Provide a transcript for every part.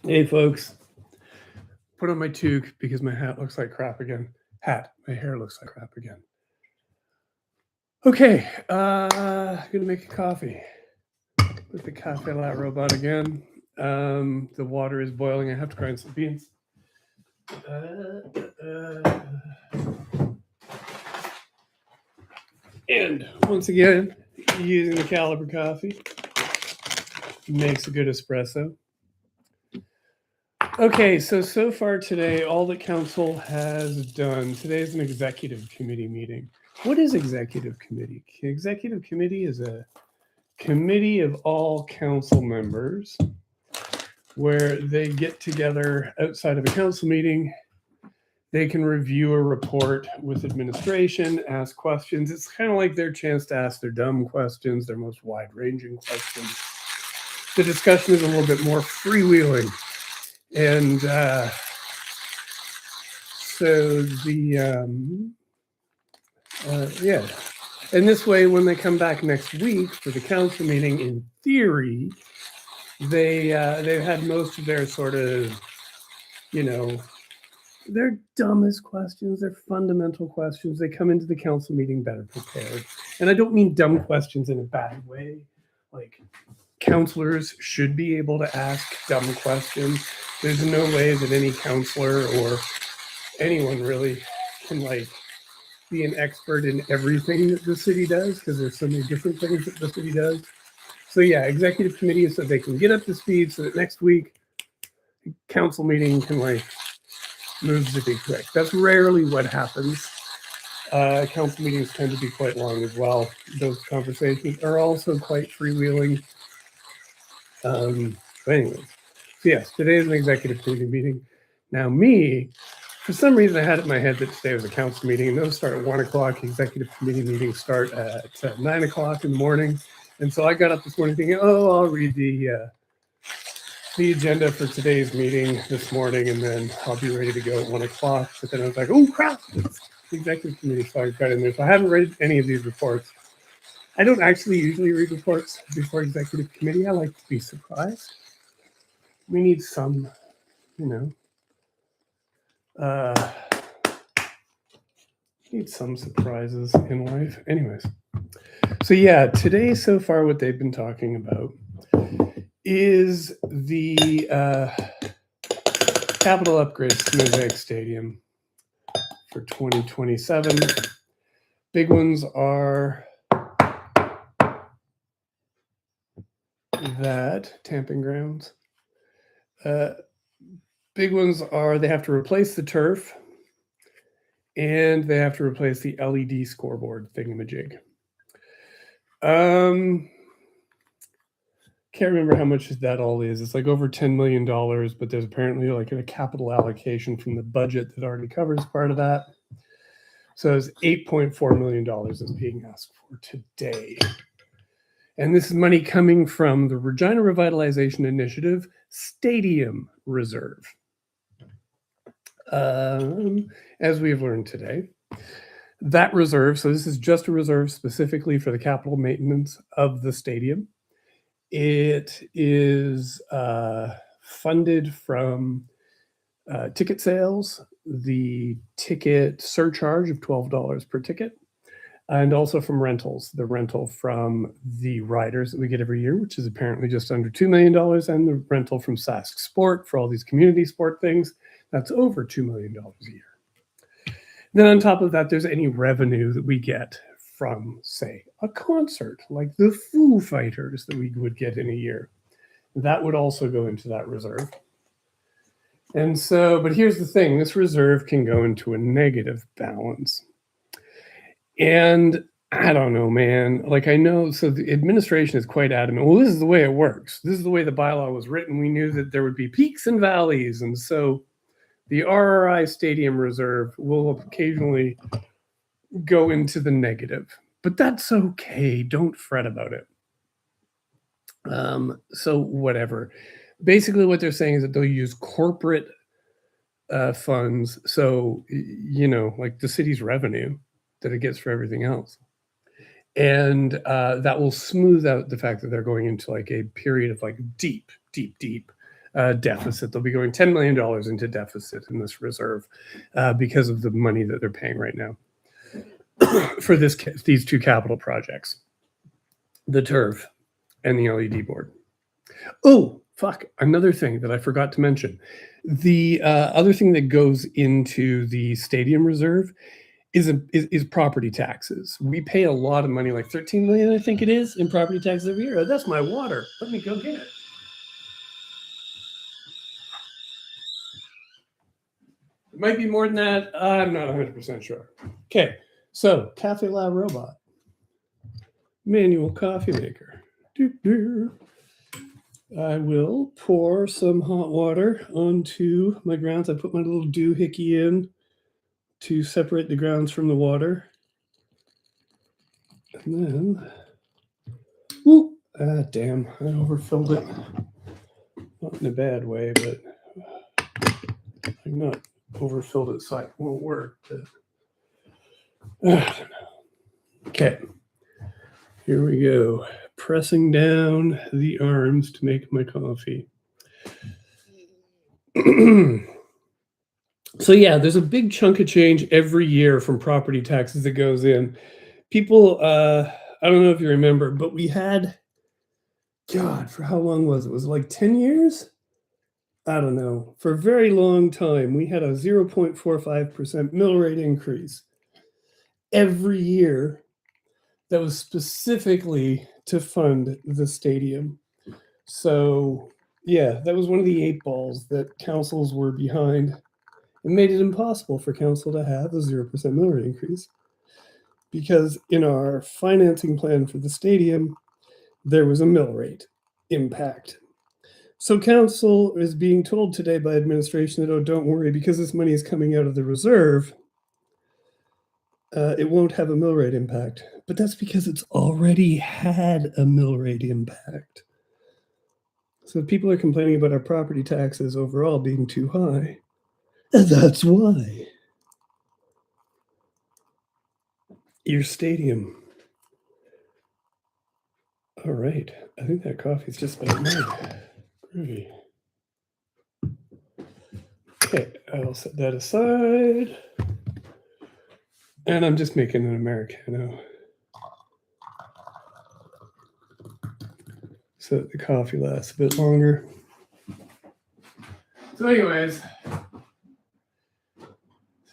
Hey folks, put on my toque because my hat looks like crap again. My hair looks like crap again. Okay, gonna make a coffee with the Cafe La Robot again. The water is boiling. I have to grind some beans. And once again, using the Caliber coffee makes a good espresso. Okay, so far today, all that council has done, today is an executive committee meeting. What is executive committee? Executive committee is a committee of all council members where they get together outside of a council meeting. They can review a report with administration, ask questions. It's kind of like their chance to ask their dumb questions, their most wide-ranging questions. The discussion is a little bit more freewheeling. And so yeah. And this way, when they come back next week for the council meeting, in theory, they've had most of their sort of, their dumbest questions, their fundamental questions. They come into the council meeting better prepared. And I don't mean dumb questions in a bad way. Like, councillors should be able to ask dumb questions. There's no way that any councillor or anyone really can be an expert in everything that the city does, because there's so many different things that the city does. So yeah, executive committee is so they can get up to speed so that next week council meeting can move to be quick. That's rarely what happens. Council meetings tend to be quite long as well. Those conversations are also quite freewheeling. But anyways, so yes, today is an executive committee meeting. Now for some reason, I had it in my head that today was a council meeting, and those start at 1 o'clock. Executive committee meetings start at 9 o'clock in the morning. And so I got up this morning thinking, I'll read the agenda for today's meeting this morning, and then I'll be ready to go at 1 o'clock. But then I was like, oh crap, it's the executive committee, so I got in there. So I haven't read any of these reports. I don't actually usually read reports before executive committee. I like to be surprised. We need some, need some surprises in life. Anyways, so yeah, today so far what they've been talking about is the capital upgrades to Mosaic Stadium for 2027. Big ones are that Tamping Grounds. Big ones are they have to replace the turf, and they have to replace the LED scoreboard thingamajig. Can't remember how much that all is. It's like over $10 million, but there's apparently a capital allocation from the budget that already covers part of that. So it's $8.4 million is being asked for today. And this is money coming from the Regina Revitalization Initiative Stadium Reserve. As we have learned today, that reserve, so this is just a reserve specifically for the capital maintenance of the stadium. It is funded from ticket sales, the ticket surcharge of $12 per ticket, and also from rentals, the rental from the riders that we get every year, which is apparently just under $2 million, and the rental from Sask Sport for all these community sport things, that's over $2 million a year. Then on top of that, there's any revenue that we get from, say, a concert, like the Foo Fighters that we would get in a year. That would also go into that reserve. And so, but here's the thing, this reserve can go into a negative balance. And I don't know, man. I know, so the administration is quite adamant. Well, this is the way it works. This is the way the bylaw was written. We knew that there would be peaks and valleys. And so the RRI Stadium Reserve will occasionally go into the negative. But that's okay. Don't fret about it. So whatever. Basically, what they're saying is that they'll use corporate funds. So, like the city's revenue that it gets for everything else. And that will smooth out the fact that they're going into a period of deep deficit. They'll be going $10 million into deficit in this reserve because of the money that they're paying right now for these two capital projects, the turf and the LED board. Oh, fuck. Another thing that I forgot to mention. The other thing that goes into the stadium reserve is property taxes. We pay a lot of money, like $13 million, I think it is, in property taxes every year. Oh, that's my water. Let me go get it. It might be more than that. I'm not 100% sure. Okay, so Cafe La Robot. Manual coffee maker. I will pour some hot water onto my grounds. I put my little doohickey in to separate the grounds from the water. And then, damn, I overfilled it. Not in a bad way, but I'm not overfilled it so it won't work. But, I don't know. Okay, here we go. Pressing down the arms to make my coffee. So yeah, there's a big chunk of change every year from property taxes that goes in. People, I don't know if you remember, but we had, God, for how long was it? Was it like 10 years? I don't know. For a very long time, we had a 0.45% mill rate increase every year that was specifically to fund the stadium. So yeah, that was one of the 8 balls that councils were behind. It made it impossible for council to have a 0% mill rate increase because in our financing plan for the stadium, there was a mill rate impact. So council is being told today by administration that, oh, don't worry, because this money is coming out of the reserve, it won't have a mill rate impact. But that's because it's already had a mill rate impact. So people are complaining about our property taxes overall being too high. And that's why. Your stadium. All right. I think that coffee's just about made. Groovy. Okay, I'll set that aside. And I'm just making an Americano. So that the coffee lasts a bit longer. So anyways,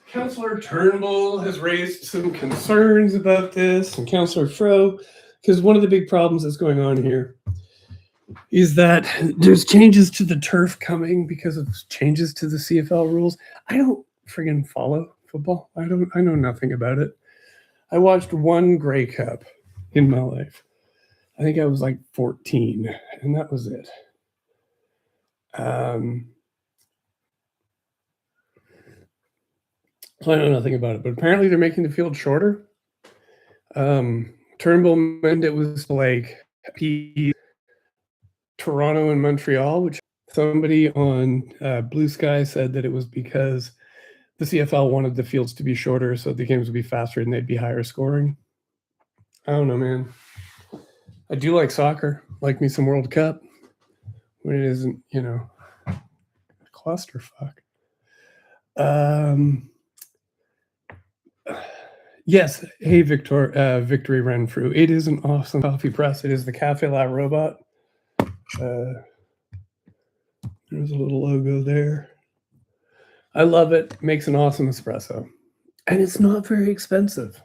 Councillor Turnbull has raised some concerns about this, and Councillor Fro, because one of the big problems that's going on here is that there's changes to the turf coming because of changes to the CFL rules. I don't friggin' follow football. I know nothing about it. I watched one Grey Cup in my life. I think I was like 14, and that was it. So I know nothing about it, but apparently they're making the field shorter. Turnbull meant it was like Toronto and Montreal, which somebody on Blue Sky said that it was because the CFL wanted the fields to be shorter so the games would be faster and they'd be higher scoring. I don't know, man. I do like soccer, like me some World Cup, when it isn't, a clusterfuck. Yes, hey, Victory Renfrew. It is an awesome coffee press. It is the Cafe La Robot. There's a little logo there. I love it. Makes an awesome espresso. And it's not very expensive.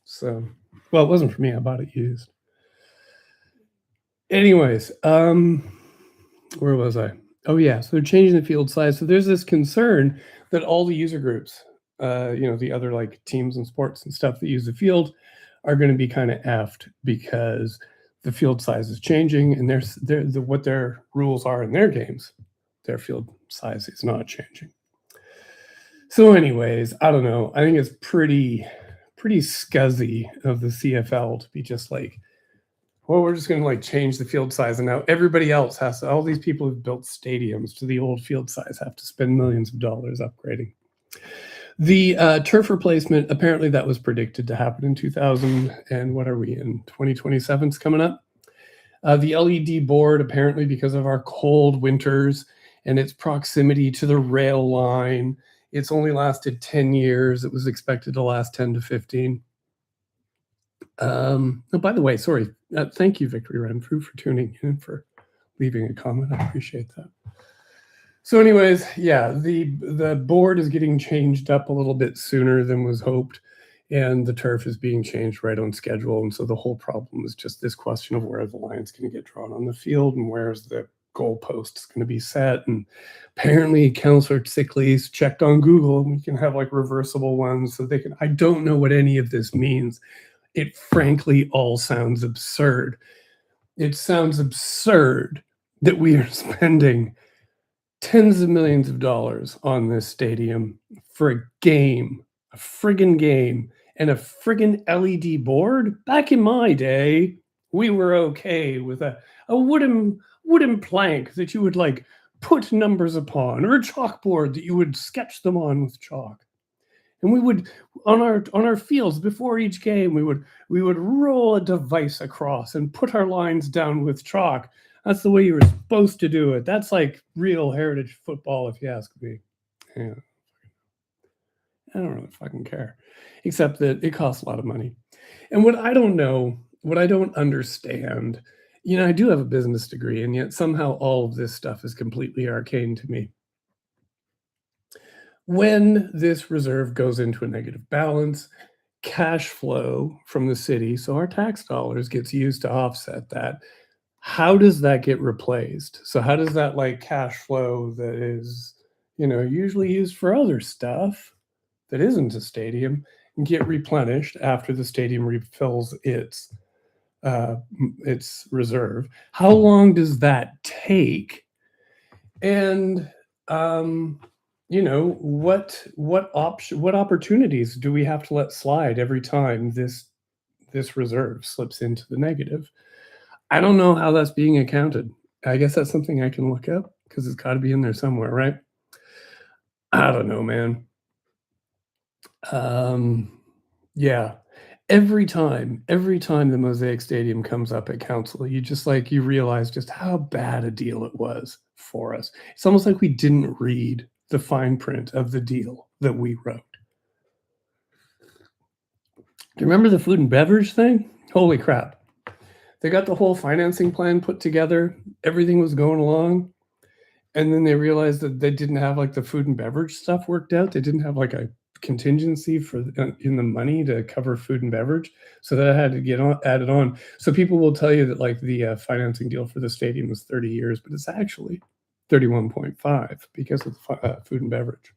So, well, it wasn't for me. I bought it used. Anyways, where was I? Oh, yeah. So they're changing the field size. So there's this concern that all the user groups, the other like teams and sports and stuff that use the field are going to be kind of effed because the field size is changing and what their rules are in their games, their field size is not changing. So anyways, I don't know. I think it's pretty scuzzy of the CFL to be just like, well, we're just going to like change the field size. And now everybody else all these people who've built stadiums to the old field size have to spend millions of dollars upgrading. The turf replacement, apparently that was predicted to happen in 2000. And what are we in? 2027's coming up. The LED board, apparently because of our cold winters and its proximity to the rail line. It's only lasted 10 years. It was expected to last 10 to 15. Oh, by the way, sorry. Thank you, Victory Renfrew, for tuning in, for leaving a comment. I appreciate that. So anyways, yeah, the board is getting changed up a little bit sooner than was hoped, and the turf is being changed right on schedule. And so the whole problem is just this question of where the line's going to get drawn on the field and where's the goalposts going to be set. And apparently Councillor Sickley's checked on Google, and we can have like reversible ones so they can. I don't know what any of this means. It frankly all sounds absurd. It sounds absurd that we are spending tens of millions of dollars on this stadium for a game, a friggin' game, and a friggin' LED board. Back in my day, we were okay with a wooden plank that you would like put numbers upon, or a chalkboard that you would sketch them on with chalk. And we would, on our fields before each game, we would roll a device across and put our lines down with chalk. That's the way you were supposed to do it. That's like real heritage football, if you ask me. Yeah. I don't really fucking care, except that it costs a lot of money. And what I don't know, what I don't understand, I do have a business degree, and yet somehow all of this stuff is completely arcane to me. When this reserve goes into a negative balance, cash flow from the city, so our tax dollars, gets used to offset that. How does that get replaced? So how does that like cash flow that is, usually used for other stuff that isn't a stadium get replenished after the stadium refills its reserve? How long does that take? And what opportunities do we have to let slide every time this reserve slips into the negative? I don't know how that's being accounted. I guess that's something I can look up, because it's got to be in there somewhere, right? I don't know, man. Yeah. Every time the Mosaic Stadium comes up at council, you realize just how bad a deal it was for us. It's almost like we didn't read the fine print of the deal that we wrote. Do you remember the food and beverage thing? Holy crap. They got the whole financing plan put together. Everything was going along. And then they realized that they didn't have like the food and beverage stuff worked out. They didn't have like a contingency in the money to cover food and beverage. So that had to get added on. So people will tell you that like the financing deal for the stadium was 30 years, but it's actually 31.5 because of the food and beverage.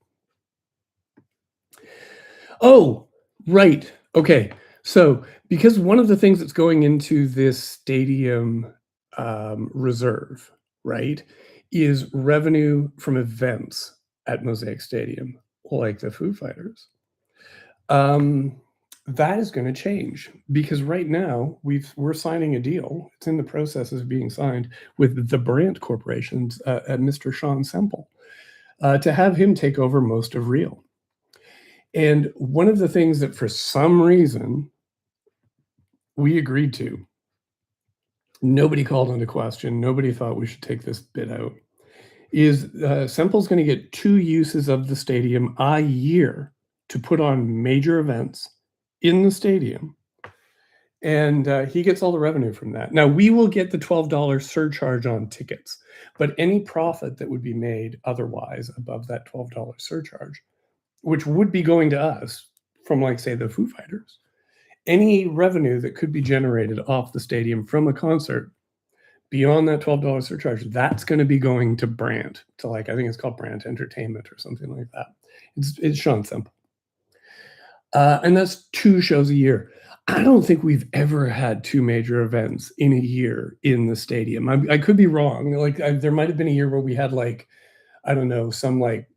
Oh, right. Okay. So because one of the things that's going into this stadium reserve, right, is revenue from events at Mosaic Stadium, like the Foo Fighters. That is going to change, because right now we're signing a deal. It's in the process of being signed with the Brandt Corporations and Mr. Sean Semple to have him take over most of Real. And one of the things that for some reason we agreed to, nobody called into question, nobody thought we should take this bit out, is Semple's going to get 2 uses of the stadium a year to put on major events in the stadium. And he gets all the revenue from that. Now, we will get the $12 surcharge on tickets, but any profit that would be made otherwise above that $12 surcharge, which would be going to us from, like, say, the Foo Fighters, any revenue that could be generated off the stadium from a concert beyond that $12 surcharge, that's going to be going to Brandt, to like, I think it's called Brandt Entertainment or something like that. It's Sean Semple. And that's 2 shows a year. I don't think we've ever had 2 major events in a year in the stadium. I could be wrong. Like there might have been a year where we had like, I don't know, some like,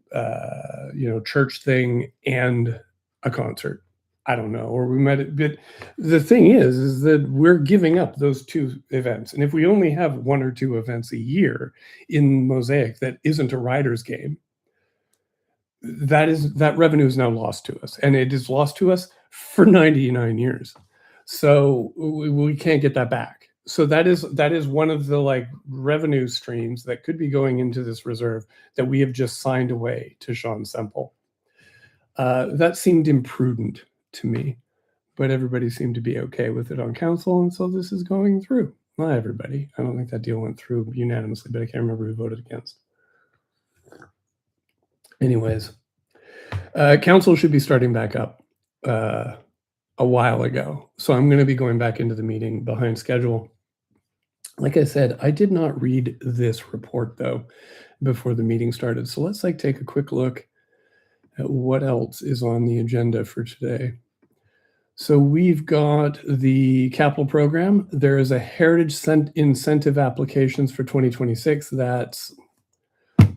church thing and a concert. I don't know, or we might have, but the thing is that we're giving up those 2 events. And if we only have 1 or 2 events a year in Mosaic that isn't a Riders game, that revenue is now lost to us, and it is lost to us for 99 years. So we can't get that back. So that is one of the like revenue streams that could be going into this reserve that we have just signed away to Sean Semple. That seemed imprudent to me, but everybody seemed to be okay with it on council, and so this is going through. Not everybody. I don't think that deal went through unanimously, but I can't remember who voted against. Anyways, council should be starting back up a while ago, so I'm going to be going back into the meeting behind schedule. Like I said, I did not read this report though before the meeting started, so let's like take a quick look at what else is on the agenda for today. So we've got the capital program. There is a heritage incentive applications for 2026. That's,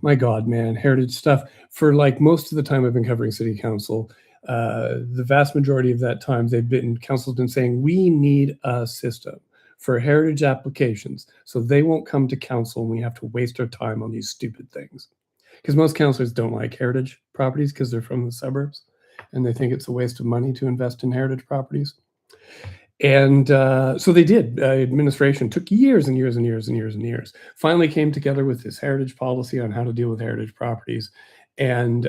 my God, man, heritage stuff. For like most of the time I've been covering city council, the vast majority of that time council's been saying we need a system for heritage applications so they won't come to council and we have to waste our time on these stupid things. Because most councilors don't like heritage properties because they're from the suburbs and they think it's a waste of money to invest in heritage properties. And so they did. Administration took years and years and years and years and years. Finally came together with this heritage policy on how to deal with heritage properties. And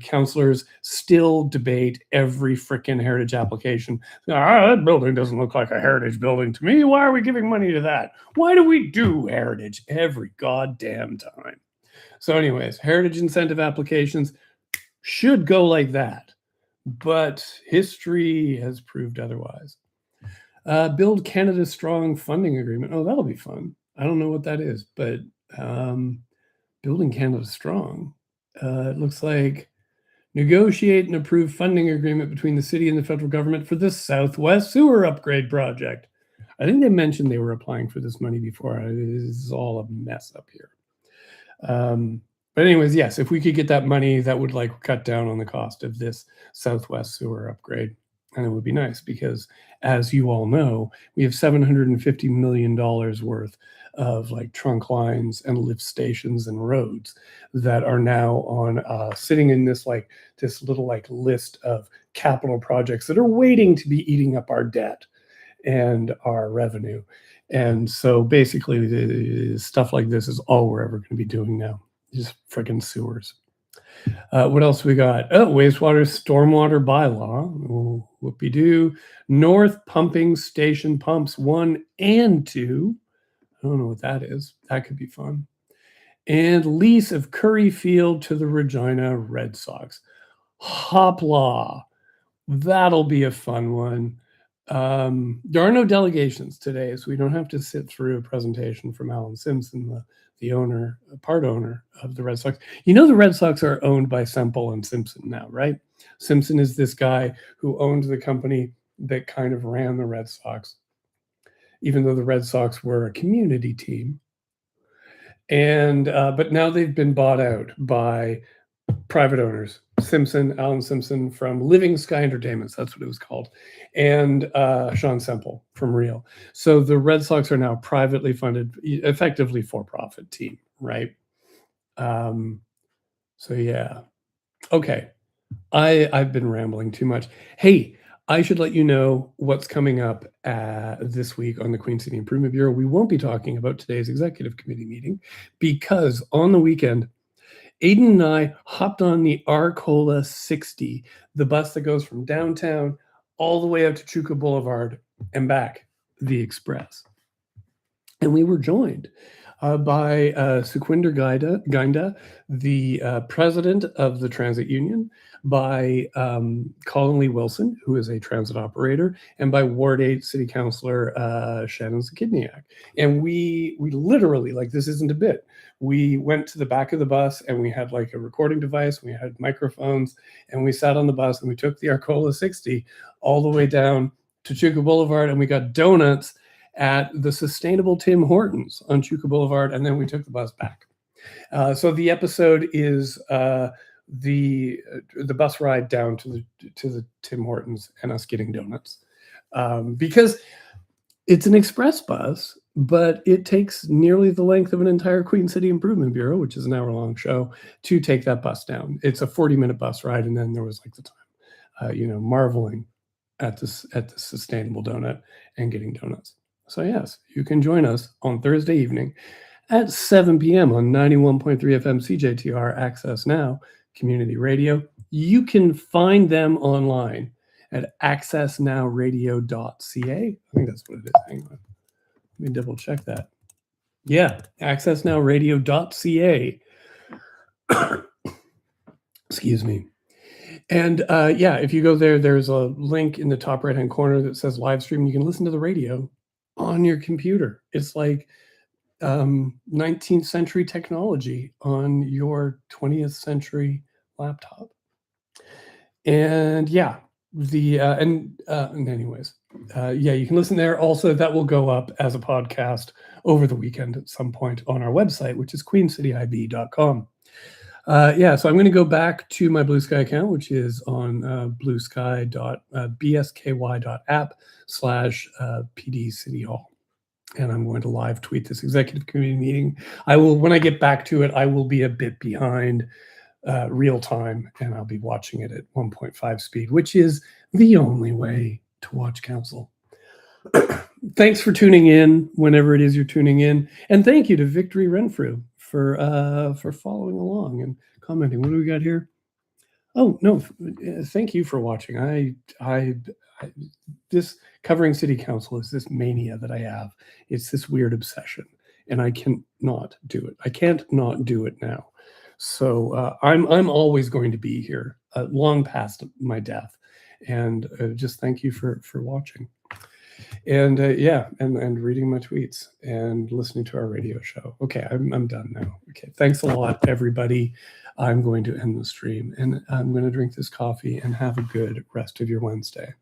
councilors still debate every freaking heritage application. That building doesn't look like a heritage building to me. Why are we giving money to that? Why do we do heritage every goddamn time? So anyways, heritage incentive applications should go like that. But history has proved otherwise. Build Canada Strong funding agreement. Oh, that'll be fun. I don't know what that is, but Building Canada Strong. It looks like negotiate and approve funding agreement between the city and the federal government for the Southwest Sewer Upgrade Project. I think they mentioned they were applying for this money before. This is all a mess up here. But anyways, yes, if we could get that money, that would like cut down on the cost of this Southwest Sewer upgrade. And it would be nice because, as you all know, we have $750 million worth of like trunk lines and lift stations and roads that are now on sitting in this little like list of capital projects that are waiting to be eating up our debt and our revenue. And so basically stuff like this is all we're ever going to be doing now. Just freaking sewers. What else we got? Oh, wastewater stormwater bylaw. Oh, whoopie-doo. North pumping station pumps 1 and 2. I don't know what that is. That could be fun. And lease of Curry Field to the Regina Red Sox. Hopla. That'll be a fun one. There are no delegations today, so we don't have to sit through a presentation from Alan Simpson, the part owner of the Red Sox. You know the Red Sox are owned by Semple and Simpson now, right? Simpson is this guy who owned the company that kind of ran the Red Sox, even though the Red Sox were a community team. And but now they've been bought out by private owners. Alan Simpson from Living Sky Entertainments, that's what it was called, and Sean Semple from Real. So the Red Sox are now privately funded, effectively for-profit team, right? So yeah, okay. I've been rambling too much. Hey, I should let you know what's coming up this week on the Queen City Improvement Bureau. We won't be talking about today's executive committee meeting because on the weekend, Aiden and I hopped on the Arcola 60, the bus that goes from downtown all the way out to Chuka Boulevard and back, the Express. And we were joined by Suquinder Gainda, the president of the transit union, by Colin Lee Wilson, who is a transit operator, and by Ward 8 City Councilor Shannon Zakidniak. And we literally, like, this isn't a bit, we went to the back of the bus and we had like a recording device, we had microphones, and we sat on the bus and we took the Arcola 60 all the way down to Chuka Boulevard, and we got donuts at the Sustainable Tim Hortons on Chuka Boulevard, and then we took the bus back. So the episode is the bus ride down to the Tim Hortons and us getting donuts, because it's an express bus, but it takes nearly the length of an entire Queen City Improvement Bureau, which is an hour-long show, to take that bus down. It's a 40-minute bus ride, and then there was like the time, marveling at the Sustainable Donut and getting donuts. So yes, you can join us on Thursday evening at 7 p.m. on 91.3 FM CJTR Access Now Community Radio. You can find them online at accessnowradio.ca. I think that's what it is. Hang on. Let me double check that. Yeah, accessnowradio.ca. Excuse me. And yeah, if you go there, there's a link in the top right-hand corner that says live stream. You can listen to the radio on your computer. It's like 19th century technology on your 20th century laptop. And yeah, and anyways, yeah, you can listen there. Also, that will go up as a podcast over the weekend at some point on our website, which is queencityib.com. Yeah, so I'm going to go back to my Blue Sky account, which is on bluesky.bsky.app/PD City Hall. And I'm going to live tweet this executive committee meeting. When I get back to it, I will be a bit behind real time, and I'll be watching it at 1.5 speed, which is the only way to watch council. Thanks for tuning in whenever it is you're tuning in. And thank you to Victory Renfrew for following along and commenting. What do we got here? Oh, no, thank you for watching. This covering city council is this mania that I have. It's this weird obsession, and I can't not do it. I can't not do it now. So I'm always going to be here long past my death. And just thank you for watching. And yeah, and reading my tweets and listening to our radio show. Okay, I'm done now. Okay, thanks a lot, everybody. I'm going to end the stream, and I'm going to drink this coffee and have a good rest of your Wednesday.